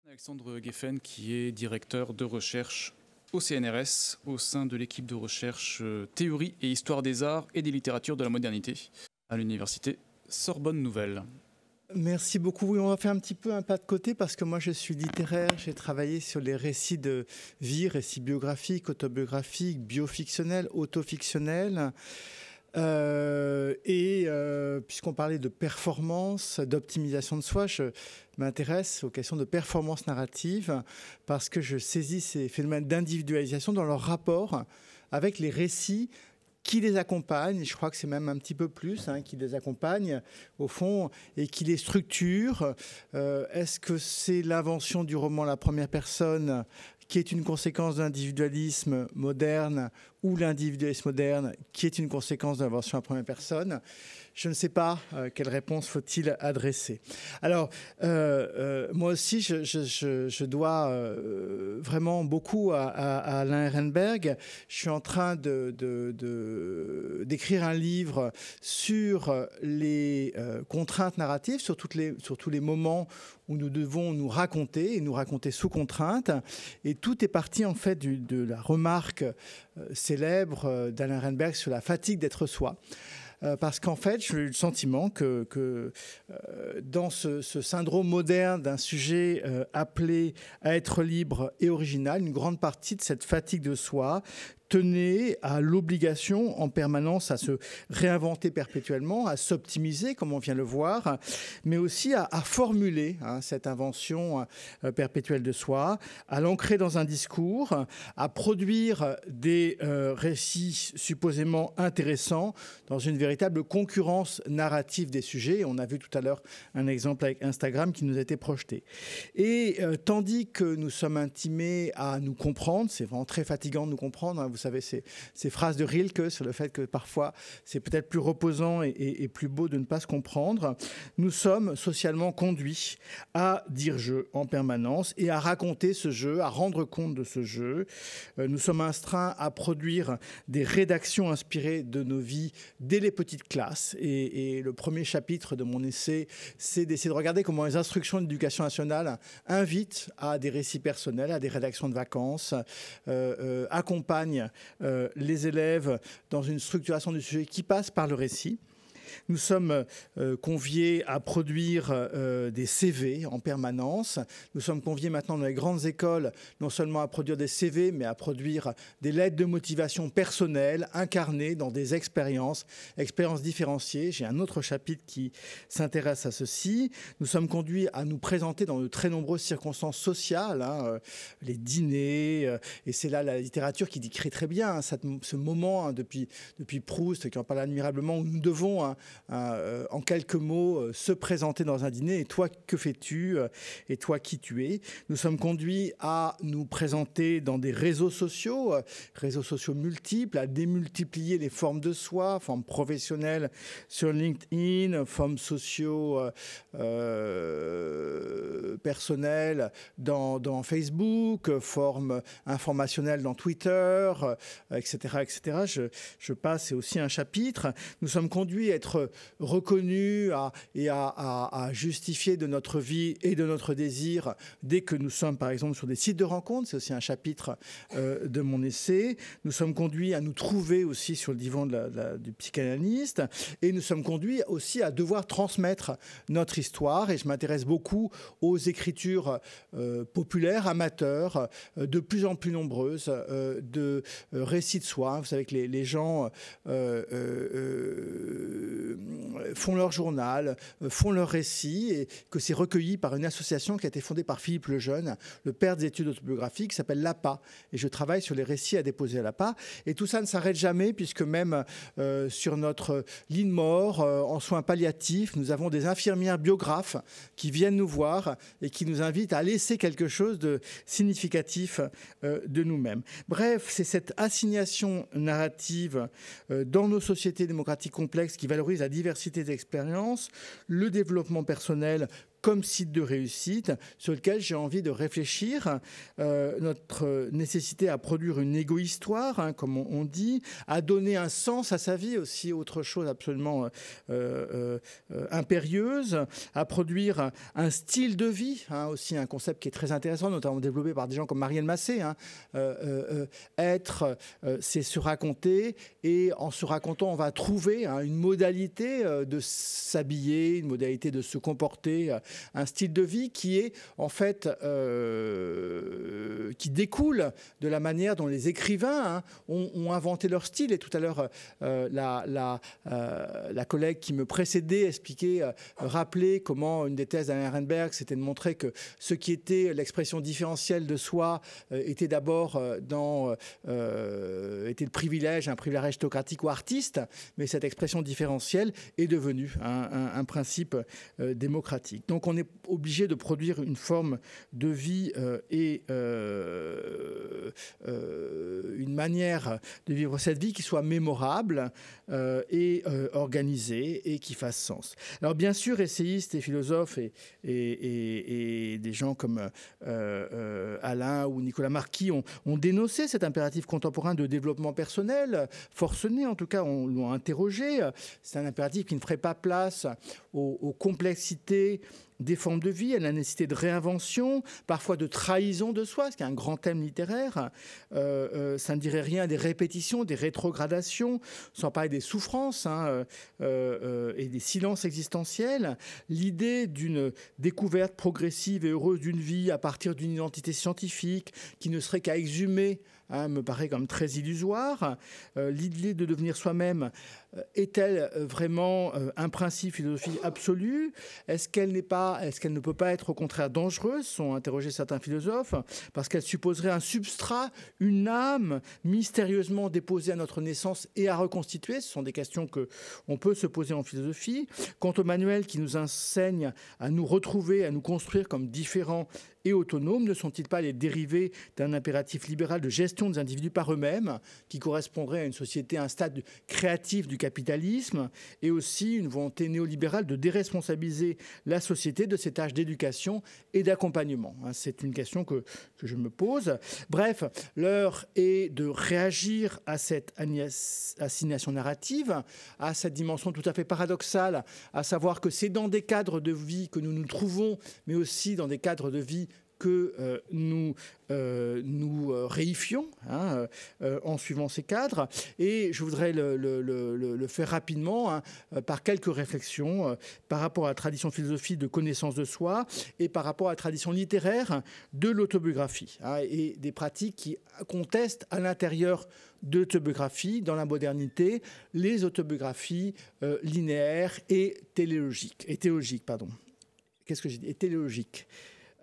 Alexandre Geffen, qui est directeur de recherche au CNRS, au sein de l'équipe de recherche théorie et histoire des arts et des littératures de la modernité à l'université Sorbonne Nouvelle. Merci beaucoup. Oui, on va faire un petit peu un pas de côté parce que moi je suis littéraire, j'ai travaillé sur les récits de vie, récits biographiques, autobiographiques, biofictionnels, autofictionnels. Puisqu'on parlait de performance, d'optimisation de soi, je m'intéresse aux questions de performance narrative parce que je saisis ces phénomènes d'individualisation dans leur rapport avec les récits qui les accompagnent, je crois que c'est même un petit peu plus, qui les accompagnent au fond et qui les structure. Est-ce que c'est l'invention du roman à la première personne qui est une conséquence de l'individualisme moderne ou l'individualisme moderne qui est une conséquence de l'invention à la première personne? Je ne sais pas quelle réponse faut-il adresser. Alors, moi aussi, je dois vraiment beaucoup à Alain Ehrenberg. Je suis en train d'écrire un livre sur les contraintes narratives, sur tous les moments où nous devons nous raconter, et nous raconter sous contrainte. Et tout est parti, en fait, de la remarque célèbre d'Alain Ehrenberg sur la fatigue d'être soi. Parce qu'en fait, j'ai eu le sentiment que dans ce syndrome moderne d'un sujet appelé à être libre et original, une grande partie de cette fatigue de soi tenait à l'obligation en permanence à se réinventer perpétuellement, à s'optimiser, comme on vient le voir, mais aussi à formuler cette invention perpétuelle de soi, à l'ancrer dans un discours, à produire des récits supposément intéressants dans une véritable concurrence narrative des sujets. On a vu tout à l'heure un exemple avec Instagram qui nous a été projeté. Et tandis que nous sommes intimés à nous comprendre, c'est vraiment très fatigant de nous comprendre, vous savez, ces phrases de Rilke sur le fait que parfois c'est peut-être plus reposant et plus beau de ne pas se comprendre. Nous sommes socialement conduits à dire jeu en permanence et à raconter ce jeu, à rendre compte de ce jeu. Nous sommes astreints à produire des rédactions inspirées de nos vies dès les petites classes. Et le premier chapitre de mon essai, c'est d'essayer de regarder comment les instructions de l'éducation nationale invitent à des récits personnels, à des rédactions de vacances, accompagnent les élèves dans une structuration du sujet qui passe par le récit. Nous sommes conviés à produire des CV en permanence. Nous sommes conviés maintenant dans les grandes écoles, non seulement à produire des CV, mais à produire des lettres de motivation personnelles, incarnées dans des expériences différenciées. J'ai un autre chapitre qui s'intéresse à ceci. Nous sommes conduits à nous présenter dans de très nombreuses circonstances sociales, les dîners, et c'est là la littérature qui décrit très bien ce moment depuis Proust, qui en parle admirablement, où nous devons en quelques mots se présenter dans un dîner. Et toi, que fais-tu? Et toi, qui tu es? Nous sommes conduits à nous présenter dans des réseaux sociaux multiples, à démultiplier les formes de soi, formes professionnelles sur LinkedIn, formes sociaux personnelles dans Facebook, formes informationnelles dans Twitter, etc. etc. Je passe, c'est aussi un chapitre. Nous sommes conduits à être reconnus et à justifier de notre vie et de notre désir dès que nous sommes, par exemple, sur des sites de rencontres. C'est aussi un chapitre de mon essai. Nous sommes conduits à nous trouver aussi sur le divan du psychanalyste. Et nous sommes conduits aussi à devoir transmettre notre histoire. Et je m'intéresse beaucoup aux écritures populaires, amateurs, de plus en plus nombreuses, de récits de soi. Vous savez que les gens font leur journal, font leur récit, et que c'est recueilli par une association qui a été fondée par Philippe Lejeune, le père des études autobiographiques, qui s'appelle l'APA. Et je travaille sur les récits à déposer à l'APA. Et tout ça ne s'arrête jamais, puisque même sur notre lit de mort, en soins palliatifs, nous avons des infirmières biographes qui viennent nous voir et qui nous invitent à laisser quelque chose de significatif de nous-mêmes. Bref, c'est cette assignation narrative dans nos sociétés démocratiques complexes qui valorise la diversité d'expériences, le développement personnel comme site de réussite sur lequel j'ai envie de réfléchir. Notre nécessité à produire une égo-histoire, hein, comme on dit, à donner un sens à sa vie, aussi autre chose absolument impérieuse, à produire un style de vie, hein, aussi un concept qui est très intéressant, notamment développé par des gens comme Marielle Massé. Hein. Être, c'est se raconter, et en se racontant, on va trouver, hein, une modalité de s'habiller, une modalité de se comporter, un style de vie qui est en fait qui découle de la manière dont les écrivains, hein, ont inventé leur style. Et tout à l'heure, la collègue qui me précédait expliquait, rappelait comment une des thèses d'Alain Ehrenberg, c'était de montrer que ce qui était l'expression différentielle de soi était d'abord était le privilège, un privilège aristocratique ou artiste, mais cette expression différentielle est devenue un principe démocratique. Donc on est obligé de produire une forme de vie et une manière de vivre cette vie qui soit mémorable et organisée et qui fasse sens. Alors bien sûr, essayistes et philosophes et des gens comme Alain ou Nicolas Marquis ont dénoncé cet impératif contemporain de développement personnel, forcené en tout cas, on l'ont interrogé. C'est un impératif qui ne ferait pas place aux complexités des formes de vie, à la nécessité de réinvention, parfois de trahison de soi, ce qui est un grand thème littéraire. Ça ne dirait rien des répétitions, des rétrogradations, sans parler des souffrances, hein, et des silences existentiels. L'idée d'une découverte progressive et heureuse d'une vie à partir d'une identité scientifique qui ne serait qu'à exhumer, hein, me paraît comme très illusoire. L'idée de devenir soi-même est-elle vraiment un principe philosophique absolu? Est-ce qu'elle ne peut pas être au contraire dangereuse, sont interrogés certains philosophes, parce qu'elle supposerait un substrat, une âme mystérieusement déposée à notre naissance et à reconstituer? Ce sont des questions qu'on peut se poser en philosophie. Quant au manuel qui nous enseigne à nous retrouver, à nous construire comme différents et autonomes, ne sont-ils pas les dérivés d'un impératif libéral de gestion des individus par eux-mêmes, qui correspondrait à une société, à un stade créatif du capitalisme, et aussi une volonté néolibérale de déresponsabiliser la société de ses tâches d'éducation et d'accompagnement? C'est une question que je me pose. Bref, l'heure est de réagir à cette assignation narrative, à cette dimension tout à fait paradoxale, à savoir que c'est dans des cadres de vie que nous nous trouvons, mais aussi dans des cadres de vie que nous réifions, hein, en suivant ces cadres. Et je voudrais le faire rapidement, hein, par quelques réflexions par rapport à la tradition philosophique de connaissance de soi et par rapport à la tradition littéraire de l'autobiographie, hein, et des pratiques qui contestent à l'intérieur de l'autobiographie, dans la modernité, les autobiographies linéaires et téléologiques. Qu'est-ce que j'ai dit? Et téléologiques.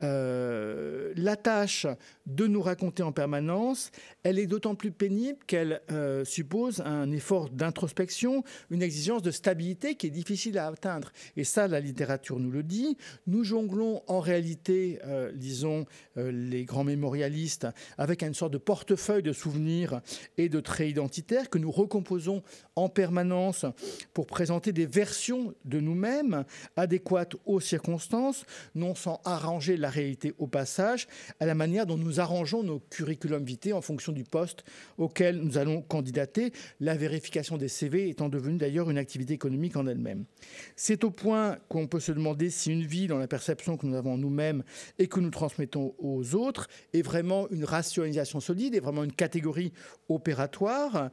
La tâche de nous raconter en permanence, elle est d'autant plus pénible qu'elle suppose un effort d'introspection, une exigence de stabilité qui est difficile à atteindre. Et ça, la littérature nous le dit. Nous jonglons en réalité, lisons les grands mémorialistes, avec une sorte de portefeuille de souvenirs et de traits identitaires que nous recomposons en permanence pour présenter des versions de nous-mêmes adéquates aux circonstances, non sans arranger la réalité au passage, à la manière dont nous arrangeons nos curriculum vitae en fonction du poste auquel nous allons candidater, la vérification des CV étant devenue d'ailleurs une activité économique en elle-même. C'est au point qu'on peut se demander si une vie dans la perception que nous avons nous-mêmes et que nous transmettons aux autres est vraiment une rationalisation solide, est vraiment une catégorie opératoire.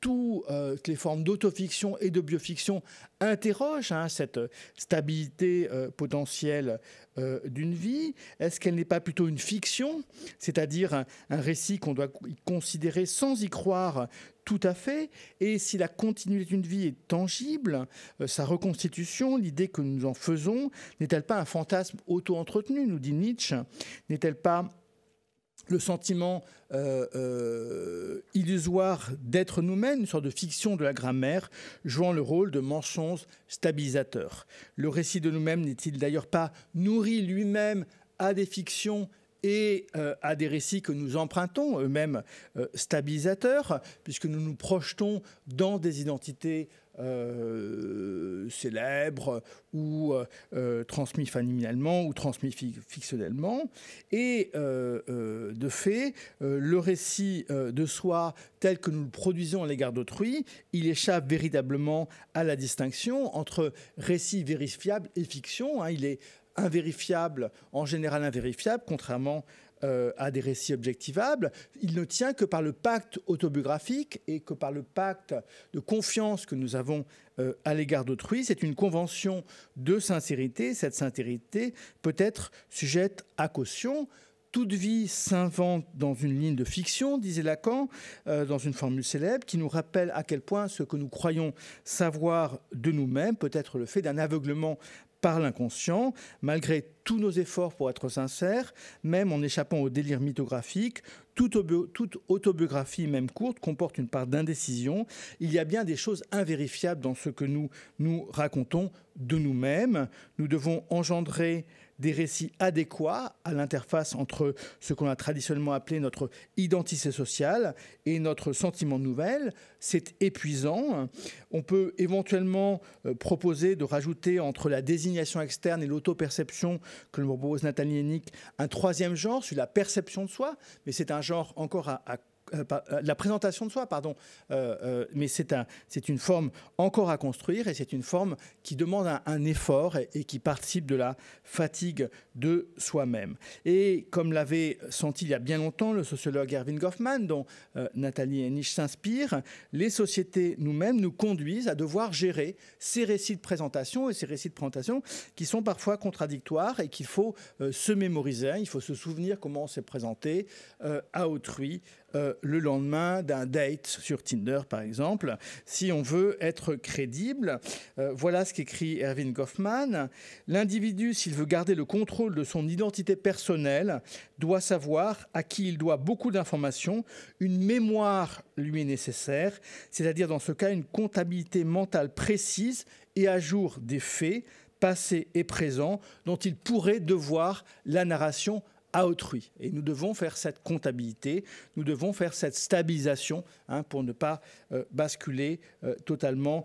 Toutes les formes d'autofiction et de biofiction interrogent, hein, cette stabilité potentielle d'une vie. Est-ce qu'elle n'est pas plutôt une fiction, c'est-à-dire un récit qu'on doit considérer sans y croire tout à fait? Et si la continuité d'une vie est tangible, sa reconstitution, l'idée que nous en faisons, n'est-elle pas un fantasme auto-entretenu, nous dit Nietzsche? N'est-elle pas le sentiment illusoire d'être nous-mêmes, une sorte de fiction de la grammaire, jouant le rôle de mensonge stabilisateur? Le récit de nous-mêmes n'est-il d'ailleurs pas nourri lui-même à des fictions et à des récits que nous empruntons, eux-mêmes stabilisateurs, puisque nous nous projetons dans des identités célèbres ou transmis familialement ou transmis fictionnellement. Et de fait, le récit de soi tel que nous le produisons à l'égard d'autrui, il échappe véritablement à la distinction entre récit vérifiable et fiction. Il est invérifiable, en général invérifiable, contrairement à des récits objectivables. Il ne tient que par le pacte autobiographique et que par le pacte de confiance que nous avons à l'égard d'autrui. C'est une convention de sincérité. Cette sincérité peut être sujette à caution. Toute vie s'invente dans une ligne de fiction, disait Lacan, dans une formule célèbre, qui nous rappelle à quel point ce que nous croyons savoir de nous-mêmes peut être le fait d'un aveuglement par l'inconscient, malgré tous nos efforts pour être sincères, même en échappant au délire mythographique. Toute autobiographie, même courte, comporte une part d'indécision. Il y a bien des choses invérifiables dans ce que nous racontons de nous-mêmes. Nous devons engendrer des récits adéquats à l'interface entre ce qu'on a traditionnellement appelé notre identité sociale et notre sentiment de nouvelle. C'est épuisant. On peut éventuellement proposer de rajouter entre la désignation externe et l'auto-perception que nous propose Nathalie Hennig un troisième genre, sur la perception de soi, mais c'est un genre encore la présentation de soi, pardon, mais c'est une forme encore à construire et c'est une forme qui demande un effort et qui participe de la fatigue de soi-même. Et comme l'avait senti il y a bien longtemps le sociologue Erving Goffman, dont Nathalie Hennig s'inspire, les sociétés nous-mêmes nous conduisent à devoir gérer ces récits de présentation et ces récits de présentation qui sont parfois contradictoires et qu'il faut se mémoriser. Il faut se souvenir comment on s'est présenté à autrui le lendemain d'un date sur Tinder, par exemple, si on veut être crédible. Voilà ce qu'écrit Erving Goffman. L'individu, s'il veut garder le contrôle de son identité personnelle, doit savoir à qui il doit beaucoup d'informations. Une mémoire lui est nécessaire, c'est-à-dire dans ce cas une comptabilité mentale précise et à jour des faits, passés et présents, dont il pourrait devoir la narration à autrui. Et nous devons faire cette comptabilité, nous devons faire cette stabilisation pour ne pas basculer totalement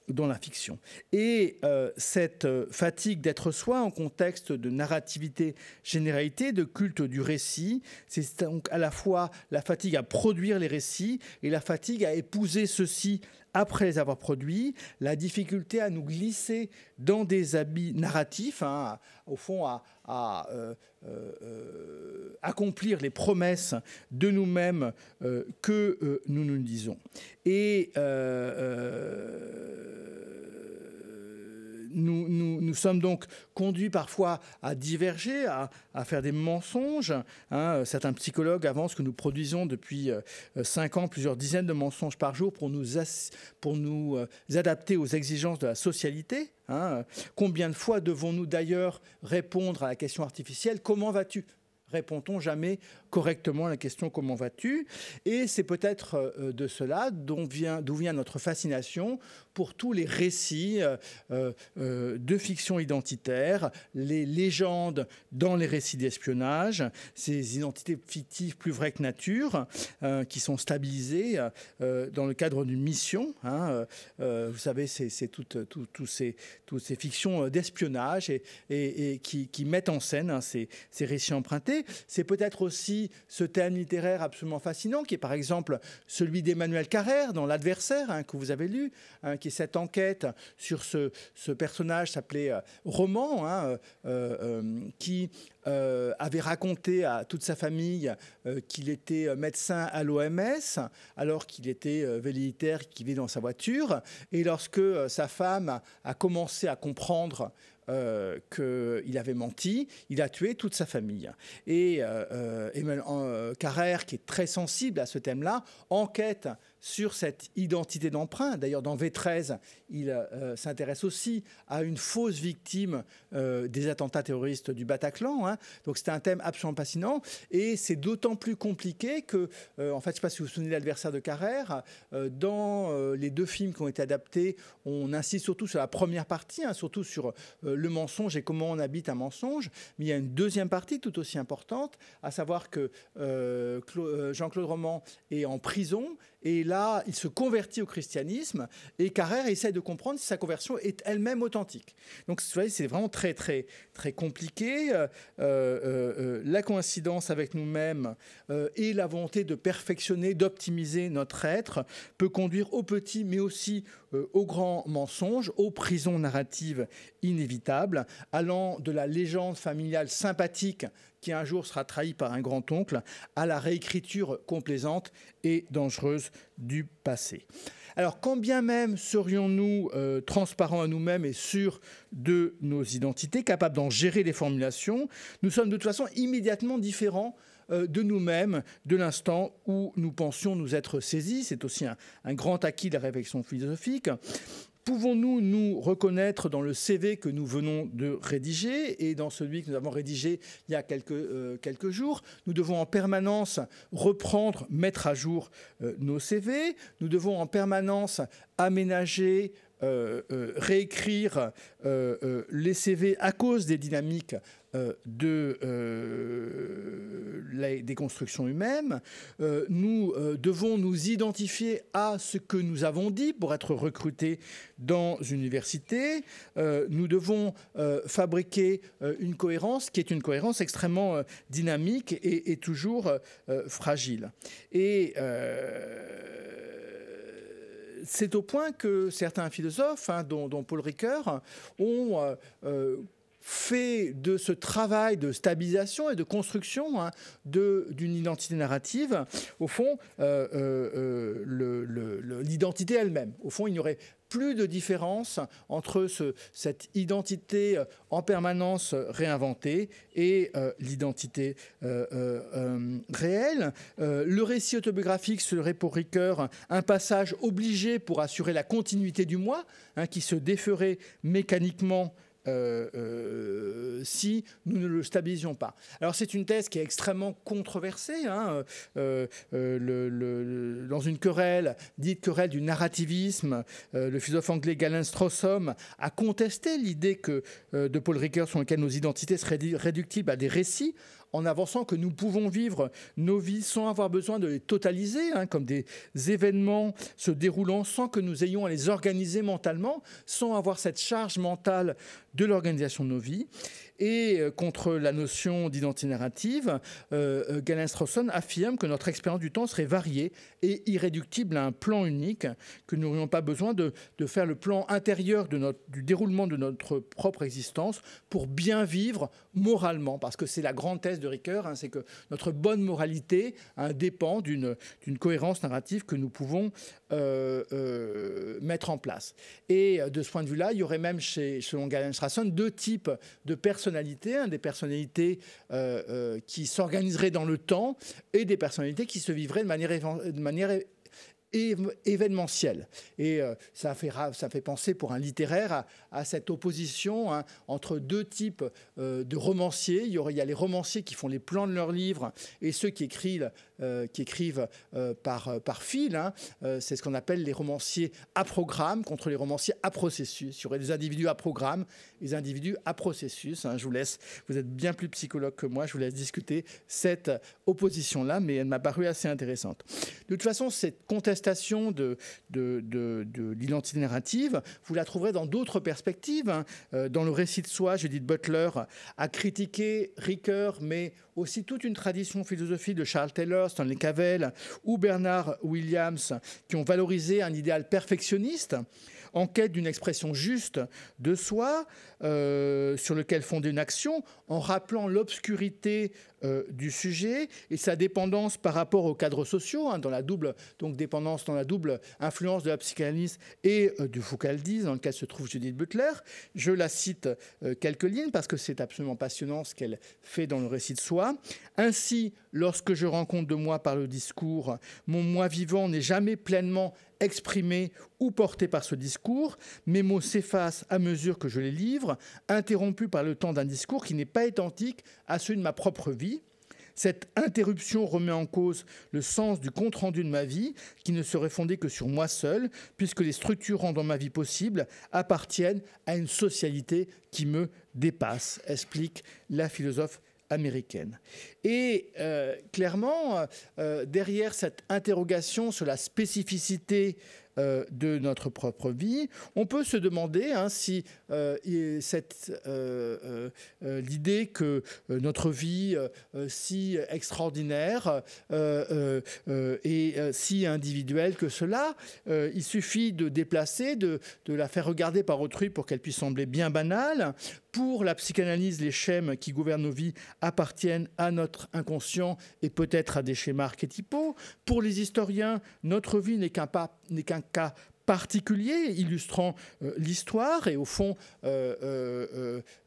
dans la fiction. Et cette fatigue d'être soi en contexte de narrativité, généralité, de culte du récit, c'est donc à la fois la fatigue à produire les récits et la fatigue à épouser ceux-ci après les avoir produits, la difficulté à nous glisser dans des habits narratifs, au fond à accomplir les promesses de nous-mêmes que nous nous disons. Et nous sommes donc conduits parfois à diverger, à faire des mensonges. Certains psychologues avancent que nous produisons depuis 5 ans plusieurs dizaines de mensonges par jour pour nous adapter aux exigences de la socialité. Combien de fois devons-nous d'ailleurs répondre à la question artificielle « Comment vas-tu » Répond-on jamais correctement à la question « Comment vas-tu ?» Et c'est peut-être de cela d'où vient notre fascination pour tous les récits de fiction identitaire, les légendes dans les récits d'espionnage, ces identités fictives plus vraies que nature, qui sont stabilisées dans le cadre d'une mission. Vous savez, c'est toutes ces fictions d'espionnage et qui mettent en scène ces récits empruntés. C'est peut-être aussi ce thème littéraire absolument fascinant qui est par exemple celui d'Emmanuel Carrère dans L'Adversaire, que vous avez lu, qui est cette enquête sur ce personnage s'appelait Roman, qui avait raconté à toute sa famille qu'il était médecin à l'OMS alors qu'il était velléitaire, qu'il vivait dans sa voiture. Et lorsque sa femme a commencé à comprendre qu'il avait menti, il a tué toute sa famille. Et Carrère, qui est très sensible à ce thème-là, enquête sur cette identité d'emprunt. D'ailleurs, dans V13, il s'intéresse aussi à une fausse victime des attentats terroristes du Bataclan. Hein. Donc, c'était un thème absolument fascinant. Et c'est d'autant plus compliqué que, en fait, je ne sais pas si vous vous souvenez de l'adversaire de Carrère, dans les 2 films qui ont été adaptés, on insiste surtout sur la première partie, hein, surtout sur le mensonge et comment on habite un mensonge. Mais il y a une deuxième partie tout aussi importante, à savoir que Jean-Claude Roman est en prison. Et là, il se convertit au christianisme et Carrère essaie de comprendre si sa conversion est elle-même authentique. Donc, vous voyez, c'est vraiment très, très, très compliqué. La coïncidence avec nous-mêmes et la volonté de perfectionner, d'optimiser notre être peut conduire au petit, mais aussi au grand mensonge, aux prisons narratives inévitables, allant de la légende familiale sympathique qui un jour sera trahi par un grand-oncle, à la réécriture complaisante et dangereuse du passé. Alors, quand bien même serions-nous transparents à nous-mêmes et sûrs de nos identités, capables d'en gérer les formulations, nous sommes de toute façon immédiatement différents de nous-mêmes de l'instant où nous pensions nous être saisis. C'est aussi un grand acquis de la réflexion philosophique. Pouvons-nous nous reconnaître dans le CV que nous venons de rédiger et dans celui que nous avons rédigé il y a quelques jours? Nous devons en permanence reprendre, mettre à jour nos CV. Nous devons en permanence aménager, réécrire les CV à cause des dynamiques des constructions humaines. Nous devons nous identifier à ce que nous avons dit pour être recrutés dans une université. Nous devons fabriquer une cohérence qui est une cohérence extrêmement dynamique et toujours fragile. Et c'est au point que certains philosophes, hein, dont Paul Ricoeur, ont fait de ce travail de stabilisation et de construction, hein, d'une identité narrative, au fond, l'identité elle-même. Au fond, il n'y aurait plus de différence entre cette identité en permanence réinventée et l'identité réelle. Le récit autobiographique serait pour Ricoeur un passage obligé pour assurer la continuité du moi, hein, qui se déferait mécaniquement si nous ne le stabilisions pas. Alors c'est une thèse qui est extrêmement controversée, hein, dans une querelle, dite querelle du narrativisme, le philosophe anglais Galen Strawson a contesté l'idée de Paul Ricoeur selon laquelle nos identités seraient réductibles à des récits, en avançant que nous pouvons vivre nos vies sans avoir besoin de les totaliser, hein, comme des événements se déroulant sans que nous ayons à les organiser mentalement, sans avoir cette charge mentale de l'organisation de nos vies. Et contre la notion d'identité narrative, Galen Strawson affirme que notre expérience du temps serait variée et irréductible à un plan unique, que nous n'aurions pas besoin de faire le plan intérieur du déroulement de notre propre existence pour bien vivre moralement, parce que c'est la grande thèse de Ricoeur, hein, c'est que notre bonne moralité, hein, dépend d'une cohérence narrative que nous pouvons mettre en place. Et de ce point de vue-là, il y aurait même, selon Galen Strawson, 2 types de personnalités, hein, des personnalités qui s'organiseraient dans le temps et des personnalités qui se vivraient de manière événementielle. Et ça fait penser pour un littéraire à cette opposition, hein, entre 2 types de romanciers. Il y a les romanciers qui font les plans de leurs livres et ceux qui écrivent par fil. Hein. C'est ce qu'on appelle les romanciers à programme contre les romanciers à processus. Il y aurait des individus à programme et des individus à processus. Hein. Vous êtes bien plus psychologue que moi, je vous laisse discuter cette opposition-là, mais elle m'a paru assez intéressante. De toute façon, cette contestation de l'identité narrative, vous la trouverez dans d'autres perspectives. Hein. Dans le récit de soi, Judith Butler a critiqué Ricoeur, mais aussi toute une tradition philosophique de Charles Taylor, Stanley Cavell ou Bernard Williams, qui ont valorisé un idéal perfectionniste en quête d'une expression juste de soi, sur lequel fonder une action, en rappelant l'obscurité du sujet et sa dépendance par rapport aux cadres sociaux, hein, dans la double influence de la psychanalyse et du foucaldisme, dans lequel se trouve Judith Butler. Je la cite quelques lignes parce que c'est absolument passionnant ce qu'elle fait dans le récit de soi. Ainsi, lorsque je rends compte de moi par le discours, mon moi vivant n'est jamais pleinement exprimé ou porté par ce discours. Mes mots s'effacent à mesure que je les livre, interrompus par le temps d'un discours qui n'est pas identique à celui de ma propre vie. Cette interruption remet en cause le sens du compte-rendu de ma vie, qui ne serait fondé que sur moi seul, puisque les structures rendant ma vie possible appartiennent à une socialité qui me dépasse, explique la philosophe américaine. Et clairement, derrière cette interrogation sur la spécificité de notre propre vie, on peut se demander si l'idée que notre vie si extraordinaire et si individuelle que cela, il suffit de déplacer, de la faire regarder par autrui pour qu'elle puisse sembler bien banale. Pour la psychanalyse, les schèmes qui gouvernent nos vies appartiennent à notre inconscient et peut-être à des schémas archétypaux. Pour les historiens, notre vie n'est qu'un cas particulier illustrant l'histoire et au fond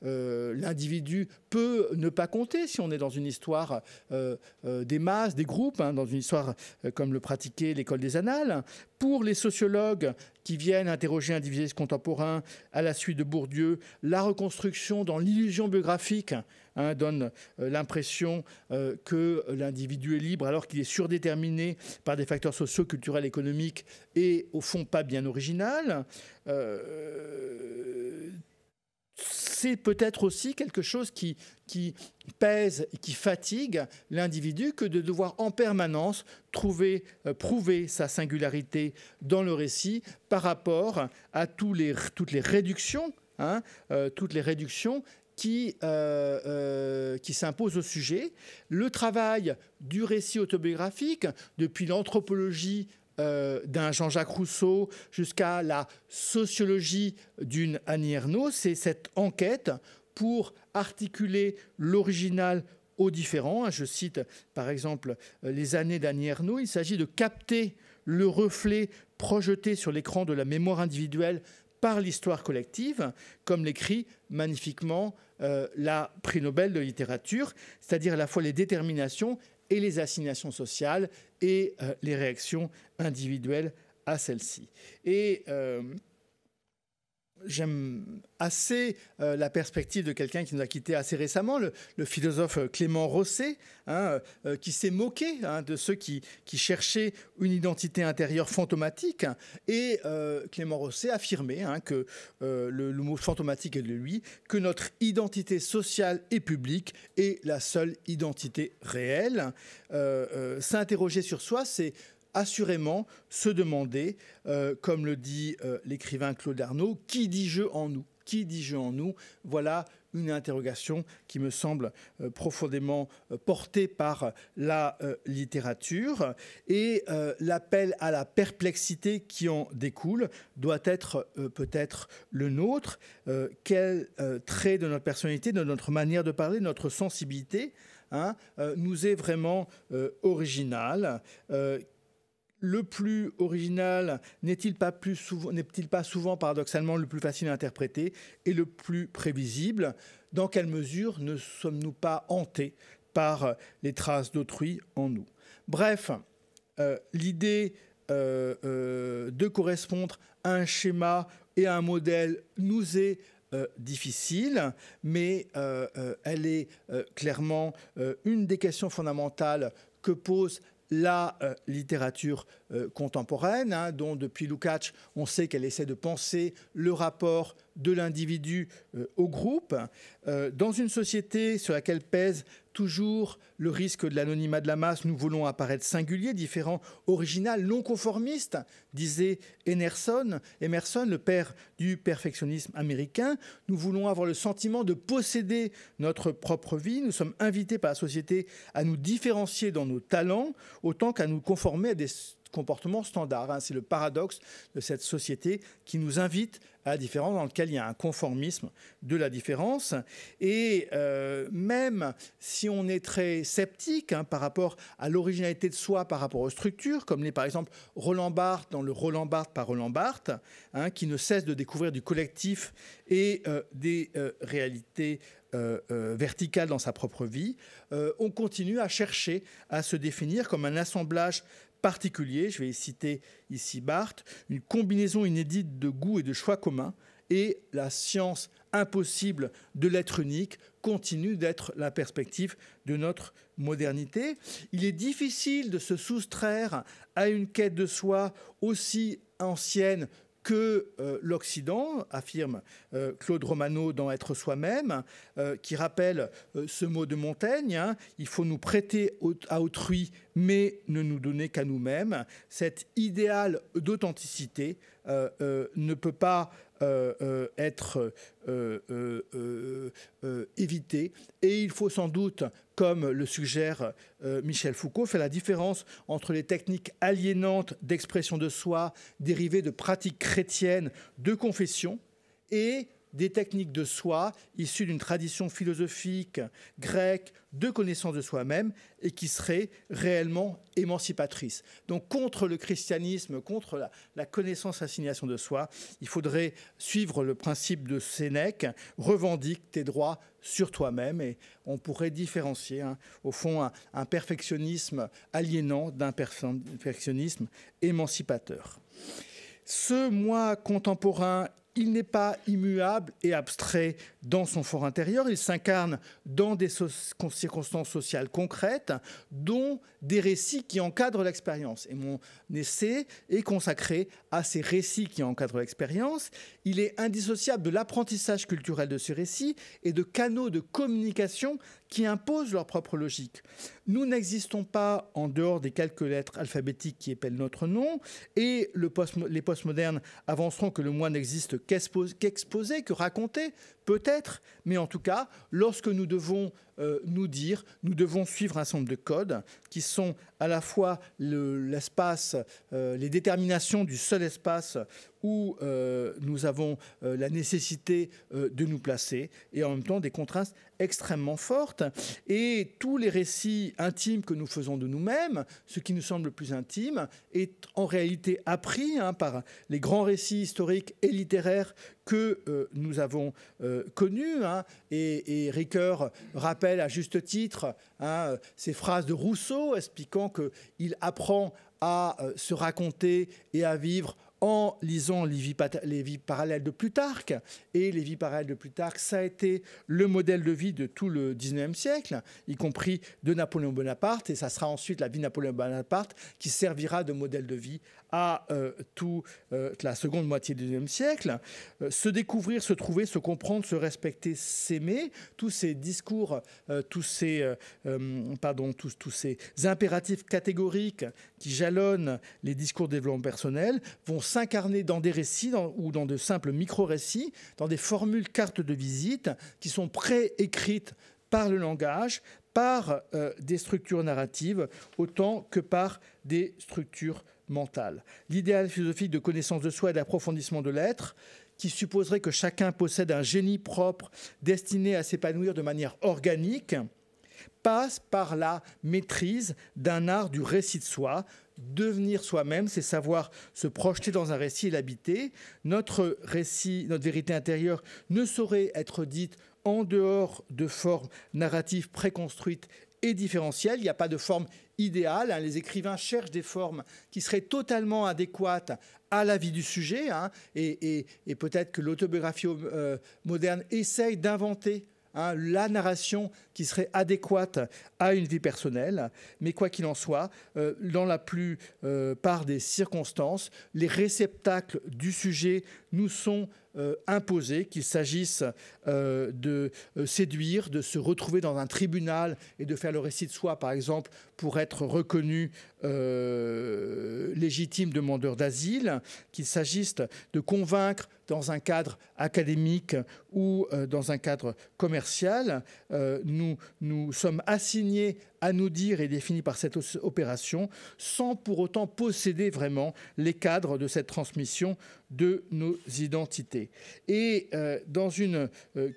l'individu peut ne pas compter si on est dans une histoire des masses, des groupes, dans une histoire comme le pratiquait l'école des Annales. Pour les sociologues qui viennent interroger un individualisme contemporain à la suite de Bourdieu, la reconstruction dans l'illusion biographique donne l'impression que l'individu est libre alors qu'il est surdéterminé par des facteurs sociaux, culturels, économiques et au fond pas bien original. C'est peut-être aussi quelque chose qui pèse et qui fatigue l'individu que de devoir en permanence prouver sa singularité dans le récit par rapport à toutes les réductions, qui s'imposent au sujet. Le travail du récit autobiographique, depuis l'anthropologie d'un Jean-Jacques Rousseau jusqu'à la sociologie d'une Annie Ernaux, c'est cette enquête pour articuler l'original au différent. Je cite par exemple les années d'Annie Ernaux. Il s'agit de capter le reflet projeté sur l'écran de la mémoire individuelle par l'histoire collective, comme l'écrit magnifiquement la prix Nobel de littérature, c'est-à-dire à la fois les déterminations et les assignations sociales et les réactions individuelles à celles-ci. Et j'aime assez la perspective de quelqu'un qui nous a quittés assez récemment, le philosophe Clément Rosset, qui s'est moqué de ceux qui cherchaient une identité intérieure fantomatique. Et Clément Rosset affirmait que le mot fantomatique est de lui, que notre identité sociale et publique est la seule identité réelle. S'interroger sur soi, c'est assurément se demander, comme le dit l'écrivain Claude Arnaud, qui dit je en nous ? Qui dit je en nous ? Voilà une interrogation qui me semble profondément portée par la littérature. Et l'appel à la perplexité qui en découle doit être peut-être le nôtre. Quel trait de notre personnalité, de notre manière de parler, de notre sensibilité nous est vraiment original ? Le plus original n'est-il pas souvent paradoxalement le plus facile à interpréter et le plus prévisible ? Dans quelle mesure ne sommes-nous pas hantés par les traces d'autrui en nous ? Bref, l'idée de correspondre à un schéma et à un modèle nous est difficile, mais elle est clairement une des questions fondamentales que pose la littérature contemporaine, dont depuis Lukács, on sait qu'elle essaie de penser le rapport de l'individu au groupe, dans une société sur laquelle pèse toujours le risque de l'anonymat de la masse. Nous voulons apparaître singulier, différent, original, non conformiste, disait Emerson, le père du perfectionnisme américain. Nous voulons avoir le sentiment de posséder notre propre vie. Nous sommes invités par la société à nous différencier dans nos talents, autant qu'à nous conformer à des comportement standard. Hein. C'est le paradoxe de cette société qui nous invite à la différence, dans lequel il y a un conformisme de la différence. Et même si on est très sceptique hein, par rapport à l'originalité de soi, par rapport aux structures, comme l'est par exemple Roland Barthes dans le Roland Barthes par Roland Barthes, hein, qui ne cesse de découvrir du collectif et des réalités verticales dans sa propre vie, on continue à chercher à se définir comme un assemblage particulier, je vais citer ici Barthes, une combinaison inédite de goûts et de choix communs, et la science impossible de l'être unique continue d'être la perspective de notre modernité. Il est difficile de se soustraire à une quête de soi aussi ancienne que l'Occident, affirme Claude Romano dans Être soi-même, qui rappelle ce mot de Montaigne, hein, il faut nous prêter à autrui, mais ne nous donner qu'à nous-mêmes. Cet idéal d'authenticité ne peut pas être évité. Et il faut sans doute, comme le suggère Michel Foucault, faire la différence entre les techniques aliénantes d'expression de soi dérivées de pratiques chrétiennes de confession et des techniques de soi issues d'une tradition philosophique grecque de connaissance de soi-même et qui seraient réellement émancipatrices. Donc contre le christianisme, contre la connaissance assignation de soi, il faudrait suivre le principe de Sénèque, revendique tes droits sur toi-même, et on pourrait différencier hein, au fond un perfectionnisme aliénant d'un perfectionnisme émancipateur. Ce moi contemporain, il n'est pas immuable et abstrait dans son fort intérieur, il s'incarne dans des circonstances sociales concrètes, dont des récits qui encadrent l'expérience. Et mon essai est consacré à ces récits qui encadrent l'expérience. Il est indissociable de l'apprentissage culturel de ces récits et de canaux de communication qui imposent leur propre logique. Nous n'existons pas en dehors des quelques lettres alphabétiques qui épellent notre nom, et les postmodernes avanceront que le moi n'existe qu'exposé, que raconté, peut-être, mais en tout cas, lorsque nous devons nous dire, nous devons suivre un certain nombre de codes qui sont à la fois l'espace, les déterminations du seul espace où nous avons la nécessité de nous placer, et en même temps des contraintes extrêmement fortes. Et tous les récits intimes que nous faisons de nous-mêmes, ce qui nous semble le plus intime, est en réalité appris hein, par les grands récits historiques et littéraires que nous avons connus. Hein, et Ricoeur rappelle à juste titre hein, ces phrases de Rousseau expliquant qu'il apprend à se raconter et à vivre en lisant les vies parallèles de Plutarque. Et les vies parallèles de Plutarque, ça a été le modèle de vie de tout le XIXe siècle, y compris de Napoléon Bonaparte, et ça sera ensuite la vie de Napoléon Bonaparte qui servira de modèle de vie à toute la seconde moitié du XIXe siècle. Se découvrir, se trouver, se comprendre, se respecter, s'aimer, tous ces discours, tous ces impératifs catégoriques qui jalonnent les discours de développement personnel vont s'incarner dans des récits ou dans de simples micro-récits, dans des formules cartes de visite qui sont préécrites par le langage, par des structures narratives, autant que par des structures mentales. L'idéal philosophique de connaissance de soi et d'approfondissement de l'être, qui supposerait que chacun possède un génie propre destiné à s'épanouir de manière organique, passe par la maîtrise d'un art du récit de soi. Devenir soi-même, c'est savoir se projeter dans un récit et l'habiter. Notre récit, notre vérité intérieure ne saurait être dite en dehors de formes narratives préconstruites et différentielles. Il n'y a pas de forme idéale. Hein. Les écrivains cherchent des formes qui seraient totalement adéquates à la vie du sujet. Hein. Et peut-être que l'autobiographie moderne essaye d'inventer la narration qui serait adéquate à une vie personnelle. Mais quoi qu'il en soit, dans la plupart des circonstances, les réceptacles du sujet nous sont imposés, qu'il s'agisse de séduire, de se retrouver dans un tribunal et de faire le récit de soi, par exemple, pour être reconnu légitime demandeur d'asile, qu'il s'agisse de convaincre dans un cadre académique ou dans un cadre commercial. Nous sommes assignés à nous dire est définie par cette opération, sans pour autant posséder vraiment les cadres de cette transmission de nos identités. Et dans une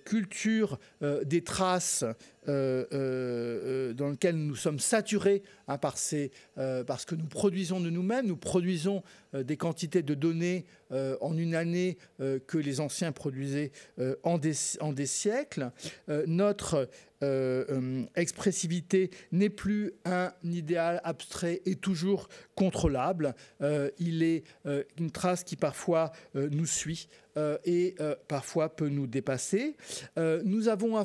culture des traces dans laquelle nous sommes saturés parce que nous produisons de nous-mêmes, nous produisons des quantités de données en une année que les anciens produisaient en des siècles. Notre expressivité n'est plus un idéal abstrait et toujours contrôlable. Il est une trace qui parfois nous suit et parfois peut nous dépasser. Nous avons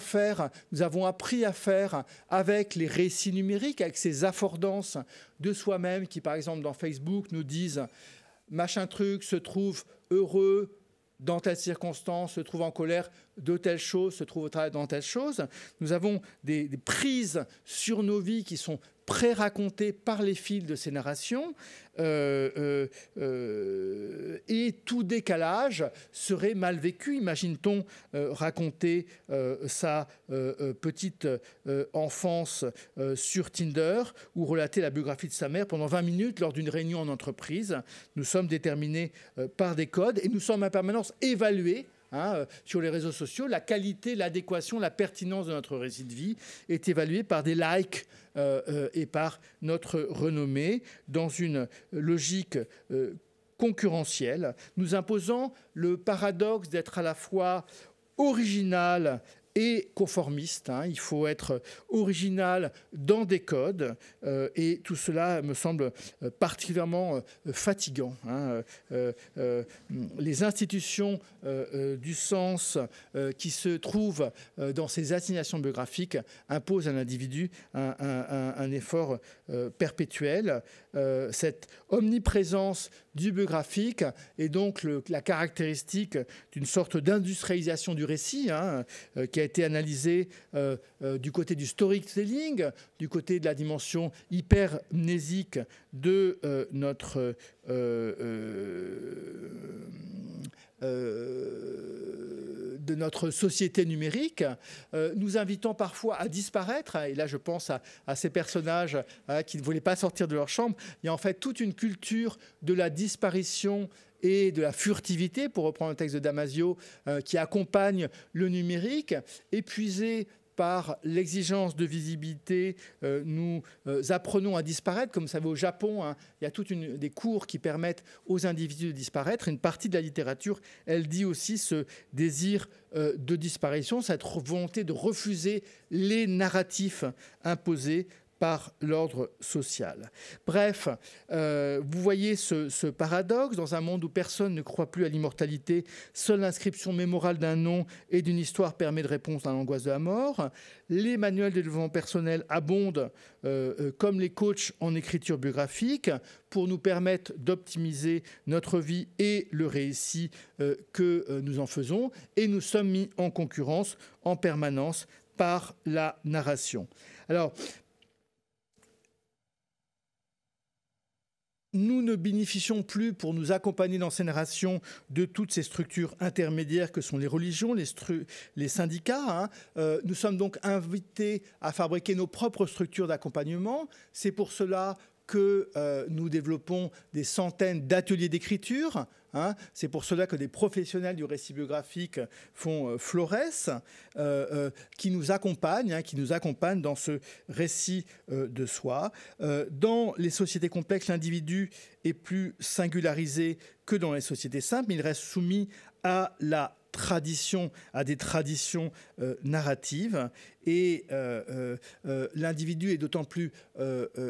appris à faire avec les récits numériques, avec ces affordances de soi-même qui, par exemple, dans Facebook, nous disent « machin truc se trouve heureux dans telle circonstance, se trouve en colère de telle chose, se trouve au travail dans telle chose ». Nous avons des prises sur nos vies qui sont pré-racontées par les fils de ces narrations. Et tout décalage serait mal vécu. Imagine-t-on raconter sa petite enfance sur Tinder ou relater la biographie de sa mère pendant 20 minutes lors d'une réunion en entreprise. Nous sommes déterminés par des codes et nous sommes en permanence évalués sur les réseaux sociaux. La qualité, l'adéquation, la pertinence de notre récit de vie est évaluée par des likes et par notre renommée dans une logique concurrentielle, nous imposant le paradoxe d'être à la fois original et conformiste. Il faut être original dans des codes et tout cela me semble particulièrement fatigant. Les institutions du sens qui se trouvent dans ces assignations biographiques imposent à l'individu un effort perpétuel. Cette omniprésence du biographique est donc la caractéristique d'une sorte d'industrialisation du récit qui a été analysée du côté du storytelling, du côté de la dimension hypermnésique de notre société numérique, nous invitant parfois à disparaître. Et là, je pense à ces personnages qui ne voulaient pas sortir de leur chambre. Il y a en fait toute une culture de la disparition et de la furtivité, pour reprendre le texte de Damasio, qui accompagne le numérique, épuisé par l'exigence de visibilité, nous apprenons à disparaître. Comme vous savez, au Japon, il y a toutes des cours qui permettent aux individus de disparaître. Une partie de la littérature, elle dit aussi ce désir de disparition, cette volonté de refuser les narratifs imposés par l'ordre social. Bref, vous voyez ce paradoxe. Dans un monde où personne ne croit plus à l'immortalité, seule l'inscription mémorale d'un nom et d'une histoire permet de répondre à l'angoisse de la mort. Les manuels de développement personnel abondent, comme les coachs en écriture biographique, pour nous permettre d'optimiser notre vie et le récit que nous en faisons. Et nous sommes mis en concurrence en permanence par la narration. Alors, nous ne bénéficions plus, pour nous accompagner dans ces narrations, de toutes ces structures intermédiaires que sont les religions, les syndicats. Nous sommes donc invités à fabriquer nos propres structures d'accompagnement. C'est pour cela que nous développons des centaines d'ateliers d'écriture. C'est pour cela que des professionnels du récit biographique font Flores, qui nous accompagnent dans ce récit de soi. Dans les sociétés complexes, l'individu est plus singularisé que dans les sociétés simples, mais il reste soumis à des traditions narratives, et l'individu est d'autant plus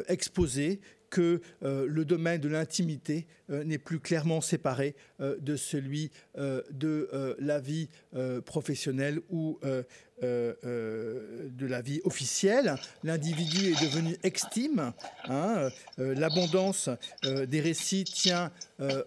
exposé que le domaine de l'intimité n'est plus clairement séparé de celui de la vie professionnelle ou de la vie officielle. L'individu est devenu extime. L'abondance des récits tient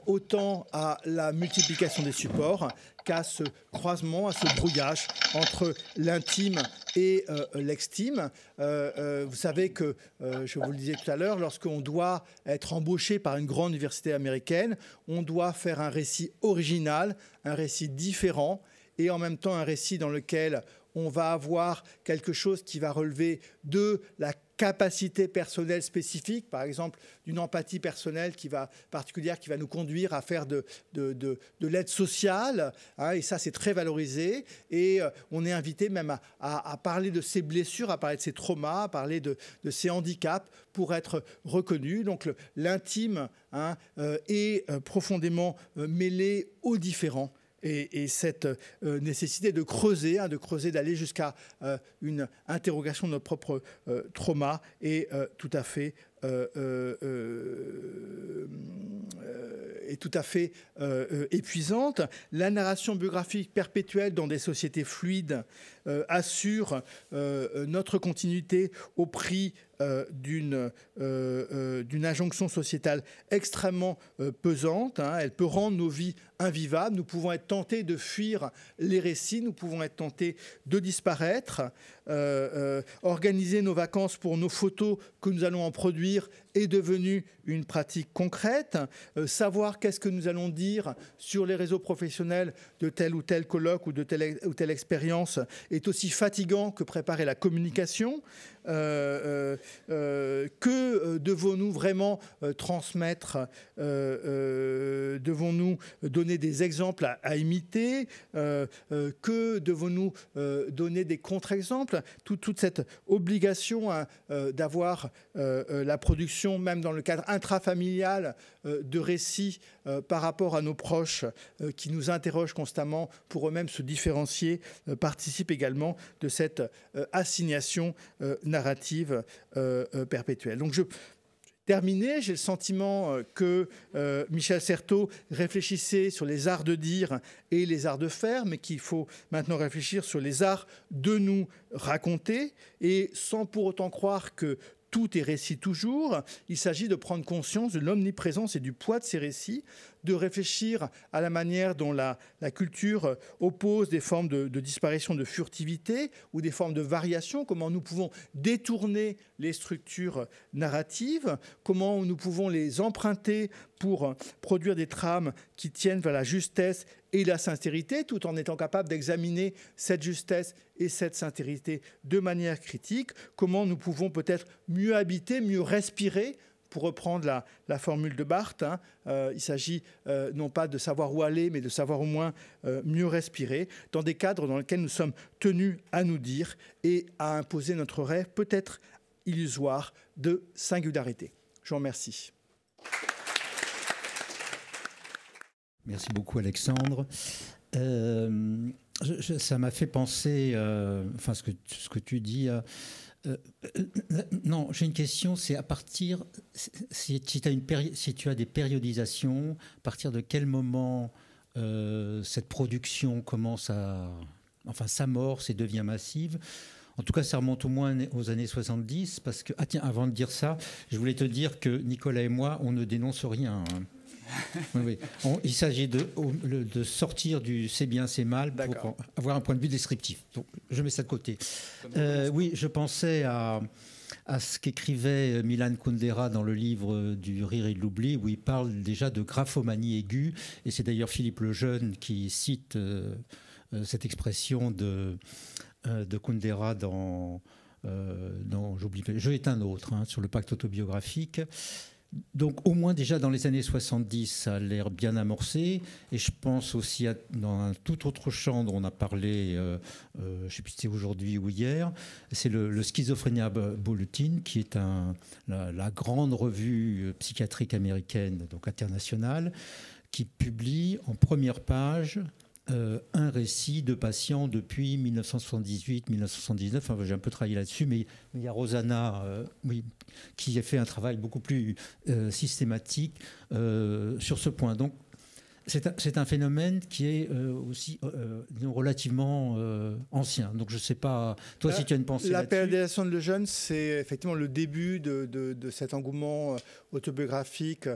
autant à la multiplication des supports qu'à ce croisement, à ce brouillage entre l'intime et l'extime. Vous savez que, je vous le disais tout à l'heure, lorsqu'on doit être embauché par une grande université américaine, on doit faire un récit original, un récit différent, et en même temps un récit dans lequel on va avoir quelque chose qui va relever de la capacité personnelle spécifique, par exemple d'une empathie personnelle particulière qui va nous conduire à faire de l'aide sociale, hein, et ça c'est très valorisé, et on est invité même à parler de ses blessures, à parler de ses traumas, à parler de ses handicaps pour être reconnu. Donc l'intime, hein, est profondément mêlé au différent. Et cette nécessité de creuser, d'aller jusqu'à une interrogation de notre propre trauma est tout à fait épuisante. La narration biographique perpétuelle dans des sociétés fluides assure notre continuité au prix d'une injonction sociétale extrêmement pesante, hein. Elle peut rendre nos vies invivables. Nous pouvons être tentés de fuir les récits, nous pouvons être tentés de disparaître. Organiser nos vacances pour nos photos que nous allons en produire est devenu une pratique concrète. Savoir qu'est-ce que nous allons dire sur les réseaux professionnels de tel ou tel colloque ou de telle ou telle expérience est aussi fatigant que préparer la communication. Que devons-nous vraiment transmettre? Devons-nous donner des exemples à imiter? Que devons-nous donner des contre-exemples? Toute cette obligation, hein, d'avoir la production, même dans le cadre intrafamilial, de récits par rapport à nos proches qui nous interrogent constamment pour eux-mêmes se différencier, participe également de cette assignation narrative perpétuelle. Donc terminé, j'ai le sentiment que Michel Certeau réfléchissait sur les arts de dire et les arts de faire, mais qu'il faut maintenant réfléchir sur les arts de nous raconter, et sans pour autant croire que tout est récit toujours. Il s'agit de prendre conscience de l'omniprésence et du poids de ces récits, de réfléchir à la manière dont la culture oppose des formes de disparition, de furtivité ou des formes de variation, comment nous pouvons détourner les structures narratives, comment nous pouvons les emprunter pour produire des trames qui tiennent vers la justesse et la sincérité, tout en étant capable d'examiner cette justesse et cette sincérité de manière critique, comment nous pouvons peut-être mieux habiter, mieux respirer, pour reprendre la formule de Barthes, hein. Il s'agit non pas de savoir où aller, mais de savoir au moins mieux respirer, dans des cadres dans lesquels nous sommes tenus à nous dire et à imposer notre rêve, peut-être illusoire, de singularité. Je vous remercie. Merci beaucoup, Alexandre. Ça m'a fait penser, enfin, ce que tu dis. Non, j'ai une question, c'est à partir, si tu as des périodisations, à partir de quel moment cette production commence s'amorce et devient massive? En tout cas, ça remonte au moins aux années 70, parce que, ah tiens, avant de dire ça, je voulais te dire que Nicolas et moi, on ne dénonce rien, hein. Oui. Il s'agit de sortir du c'est bien, c'est mal pour avoir un point de vue descriptif. Donc, je mets ça de côté. Oui, je pensais à ce qu'écrivait Milan Kundera dans le livre du Rire et de l'oubli, où il parle déjà de graphomanie aiguë. Et c'est d'ailleurs Philippe Lejeune qui cite cette expression de Kundera dans j'oublie, Je est un autre, hein, sur le pacte autobiographique. Donc au moins déjà dans les années 70, ça a l'air bien amorcé. Et je pense aussi dans un tout autre champ dont on a parlé, je ne sais plus si c'était aujourd'hui ou hier, c'est le Schizophrenia Bulletin, qui est la grande revue psychiatrique américaine, donc internationale, qui publie en première page un récit de patients depuis 1978-1979. Enfin, j'ai un peu travaillé là-dessus, mais il y a Rosanna qui a fait un travail beaucoup plus systématique sur ce point. Donc, c'est un phénomène qui est aussi relativement ancien. Donc, je ne sais pas, toi, si tu as une pensée là-dessus. La périodisation de Lejeune, c'est effectivement le début de cet engouement autobiographique.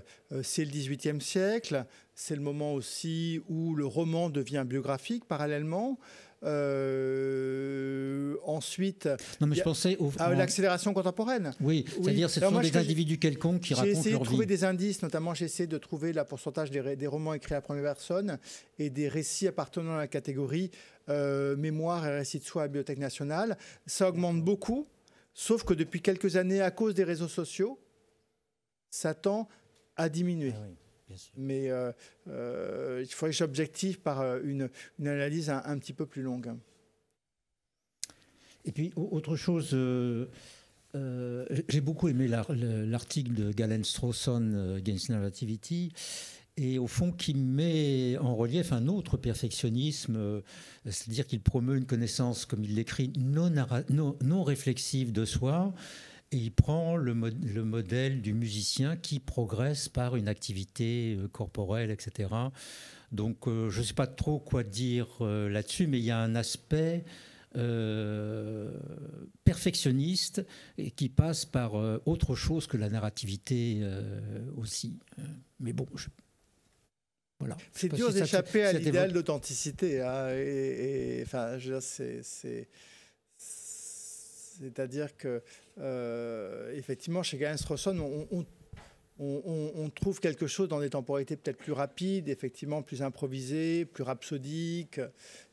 C'est le XVIIIe siècle. C'est le moment aussi où le roman devient biographique parallèlement. Ensuite, non, mais je pensais à l'accélération contemporaine. Oui, c'est-à-dire ce sont des individus quelconques qui racontent leur vie. J'ai essayé de trouver des indices, notamment j'ai essayé de trouver le pourcentage des romans écrits à la première personne et des récits appartenant à la catégorie mémoire et récits de soi à la Bibliothèque nationale. Ça augmente beaucoup. Sauf que depuis quelques années, à cause des réseaux sociaux, ça tend à diminuer. Ah oui, bien sûr. Mais il faudrait que j'objective par une analyse un petit peu plus longue. Et puis, autre chose, j'ai beaucoup aimé l'article de Galen Strawson, Against Narrativity, et au fond qui met en relief un autre perfectionnisme, c'est-à-dire qu'il promeut une connaissance, comme il l'écrit, non réflexive de soi, et il prend le modèle du musicien qui progresse par une activité corporelle, etc. Donc je ne sais pas trop quoi dire là-dessus, mais il y a un aspect perfectionniste et qui passe par autre chose que la narrativité aussi. Mais bon, voilà. C'est dur d'échapper à l'idéal d'authenticité. Hein, enfin, c'est-à-dire que, effectivement, chez Galen Strawson, on trouve quelque chose dans des temporalités peut-être plus rapides, effectivement plus improvisées, plus rhapsodiques.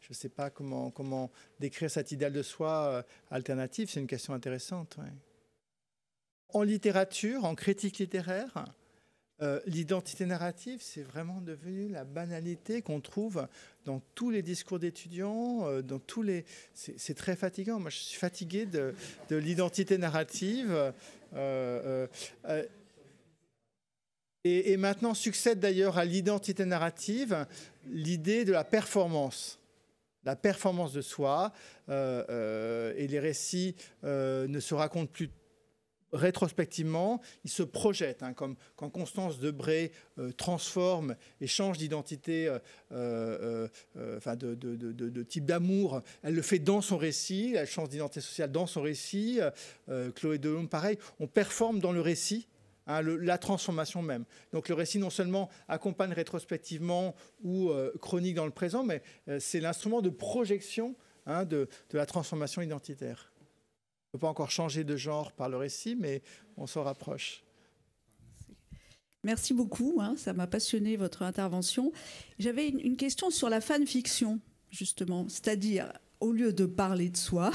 Je ne sais pas comment décrire cet idéal de soi alternatif. C'est une question intéressante. Ouais. En littérature, en critique littéraire, l'identité narrative, c'est vraiment devenu la banalité qu'on trouve dans tous les discours d'étudiants, dans tous les. C'est très fatigant. Moi, je suis fatigué de l'identité narrative. Et maintenant succède d'ailleurs à l'identité narrative l'idée de la performance de soi. Et les récits ne se racontent plus rétrospectivement, ils se projettent, hein, comme quand Constance Debré transforme et change d'identité, de type d'amour, elle le fait dans son récit, elle change d'identité sociale dans son récit. Chloé Delhomme, pareil, on performe dans le récit. Hein, la transformation même. Donc le récit non seulement accompagne rétrospectivement ou chronique dans le présent, mais c'est l'instrument de projection, hein, de la transformation identitaire. On ne peut pas encore changer de genre par le récit, mais on s'en rapproche. Merci beaucoup, hein, ça m'a passionné votre intervention. J'avais une question sur la fanfiction, justement, c'est-à-dire au lieu de parler de soi,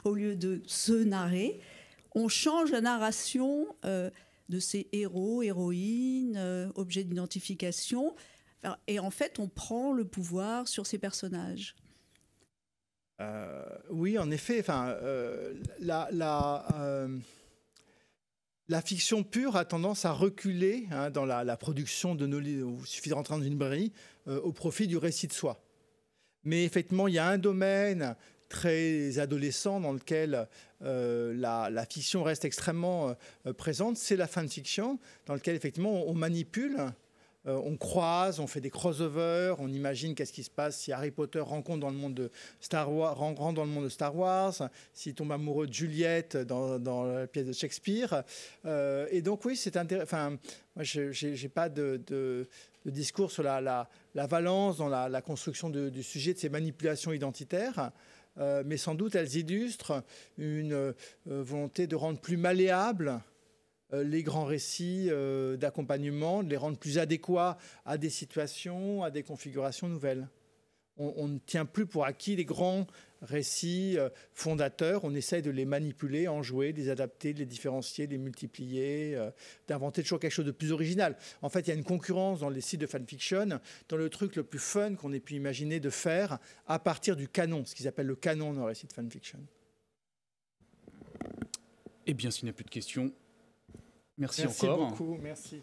au lieu de se narrer, on change la narration de ces héros, héroïnes, objets d'identification. Et en fait, on prend le pouvoir sur ces personnages. Oui, en effet. Enfin, la fiction pure a tendance à reculer, hein, dans la production de nos livres. Il suffit de rentrer dans une librairie au profit du récit de soi. Mais effectivement, il y a un domaine très adolescent dans lequel la fiction reste extrêmement présente, c'est la fanfiction, dans lequel effectivement on manipule, on croise, on fait des crossovers, on imagine qu'est-ce qui se passe si Harry Potter rentre dans le monde de Star Wars, s'il tombe amoureux de Juliette dans la pièce de Shakespeare. Et donc oui, c'est intéressant. Enfin, moi, j'ai pas de discours sur la valence dans la construction du sujet de ces manipulations identitaires. Mais sans doute elles illustrent une volonté de rendre plus malléables les grands récits d'accompagnement, de les rendre plus adéquats à des situations, à des configurations nouvelles. On ne tient plus pour acquis les grands récits fondateurs, on essaye de les manipuler, en jouer, de les adapter, de les différencier, de les multiplier, d'inventer toujours quelque chose de plus original. En fait, il y a une concurrence dans les sites de fanfiction, dans le truc le plus fun qu'on ait pu imaginer de faire à partir du canon, ce qu'ils appellent le canon dans les sites de fanfiction. Eh bien, s'il n'y a plus de questions, merci Merci encore. beaucoup, merci.